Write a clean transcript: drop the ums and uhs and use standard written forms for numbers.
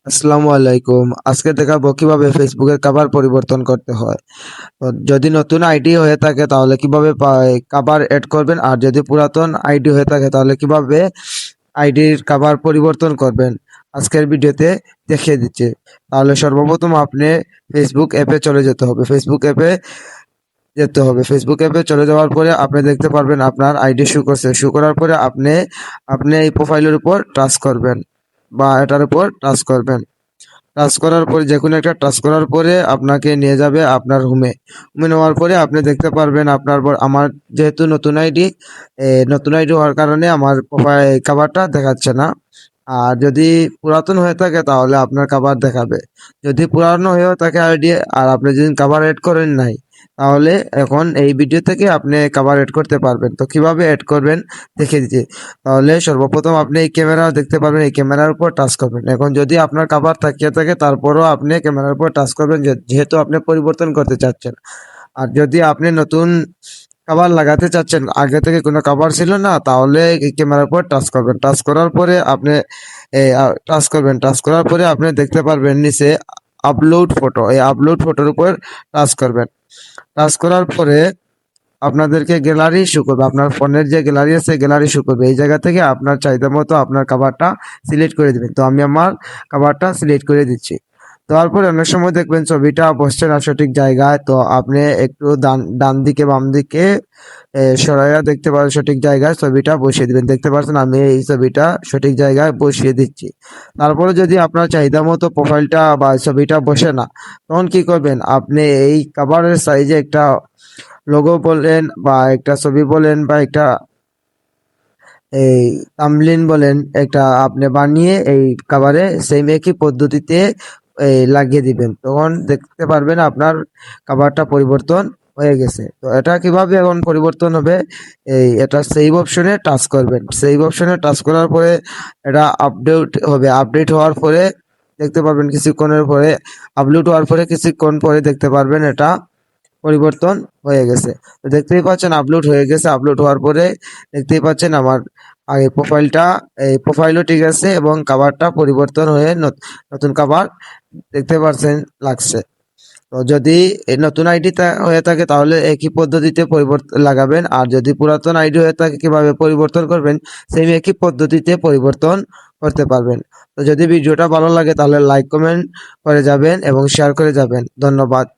আসসালামু আলাইকুম। আজকে দেখাবো কিভাবে ফেসবুকের কভার পরিবর্তন করতে হয়। তো যদি নতুন আইডি হয়ে থাকে তাহলে কিভাবে কভার এড করবেন, আর যদি পুরাতন আইডি হয়ে থাকে তাহলে কিভাবে আইডির কভার পরিবর্তন করবেন আজকের ভিডিওতে দেখিয়ে দিচ্ছি। তাহলে সর্বপ্রথম আপনি ফেসবুক অ্যাপে চলে যেতে হবে। ফেসবুক অ্যাপে চলে যাওয়ার পরে আপনি দেখতে পারবেন আপনার আইডি শো করছে। শো করার পরে আপনি আপনি এই প্রোফাইলের উপর টাচ করবেন বা এটার উপর টাচ করবেন। টাচ করার পরে যেকোনো একটা টাচ করার পরে আপনাকে নিয়ে যাবে আপনার হোমে। হোমে নেওয়ার পরে আপনি দেখতে পারবেন আমার যেহেতু নতুন আইডি হওয়ার কারণে আমার প্রোফাইল কভারটা দেখাচ্ছে না। আর যদি পুরাতন হয়ে থাকে তাহলে আপনার কভার দেখাবে। যদি পুরানো হয়েও থাকে আইডি আর আপনি যদি কভার এড করেন নাই, তাহলে এখন এই ভিডিও থেকে আপনি কভার এড করতে পারবেন। তো কিভাবে এড করবেন দেখিয়ে দিচ্ছি। তাহলে সর্বপ্রথম আপনি এই ক্যামেরা দেখতে পারবেন, এই ক্যামেরার উপর টাচ করবেন। এখন যদি আপনার কভার তাকিয়ে থাকে তারপরও আপনি ক্যামেরার উপর টাচ করবেন, যেহেতু আপনি পরিবর্তন করতে চাচ্ছেন। আর যদি আপনি নতুন কভার লাগাতে চাচ্ছেন, আগে থেকে কোনো কভার ছিল না, তাহলে এই ক্যামেরার উপর টাচ করবেন। টাচ করার পরে আপনি টাচ করার পরে আপনি দেখতে পারবেন নিচে আপলোড ফটো। এই আপলোড ফটোর উপর টাচ করবেন। টাচ করার পরে আপনাদেরকে গ্যালারি শো করবে, আপনার ফোনের যে গ্যালারি আছে গ্যালারি শো করবে। এই জায়গা থেকে আপনার চাহিদা মতো আপনার কভারটা সিলেক্ট করে দিবেন। তো আমি আমার কভারটা সিলেক্ট করে দিচ্ছি। তারপরে অনেক সময় দেখবেন ছবিটা বসছে না সঠিক জায়গায়, তো আপনি একটু ডান দিকে বাম দিকে সরাইয়া দেখতে পারেন সঠিক জায়গায় ছবিটা বসিয়ে দিবেন। দেখতে পাচ্ছেন আমি এই ছবিটা সঠিক জায়গায় বসিয়ে দিচ্ছি। তারপরে যদি আপনার চাহিদা মতো প্রোফাইলটা বা ছবিটা বসে না, তখন কি করবেন, আপনি এই কভারের সাইজে একটা লোগো বলেন বা একটা ছবি বলেন বা একটা এই তামলিন বলেন, একটা আপনি বানিয়ে এই কভারে সেম একই পদ্ধতিতে লাগিয়ে দিবেন। তখন দেখতে পারবেন আপনার কভারটা পরিবর্তন হয়ে গেছে। তো এটা কিভাবে এখন পরিবর্তন হবে, এটা সেভ অপশনে টাচ করবেন। সেভ অপশনে টাচ করার পরে এটা আপডেট হবে। আপডেট হওয়ার পরে দেখতে পারবেন কিছুক্ষণের পরে, আপলোড হওয়ার পরে কিছুক্ষণ পরে দেখতে পারবেন এটা পরিবর্তন হয়ে গেছে। তো দেখতেই পাচ্ছেন আপলোড হয়ে গেছে। আপলোড হওয়ার পরে দেখতেই পাচ্ছেন আমার আগে এই প্রোফাইলও ঠিক আছে এবং কভারটা পরিবর্তন হয়ে নতুন কভার দেখতে পাচ্ছেন লাগছে। তো যদি এই নতুন আইডি হয়ে থাকে তাহলে একই পদ্ধতিতে পরিবর্তন লাগাবেন, আর যদি পুরাতন আইডি হয়ে থাকে কিভাবে পরিবর্তন করবেন সেই একই পদ্ধতিতে পরিবর্তন করতে পারবেন। তো যদি ভিডিওটা ভালো লাগে তাহলে লাইক কমেন্ট করে যাবেন এবং শেয়ার করে যাবেন। ধন্যবাদ।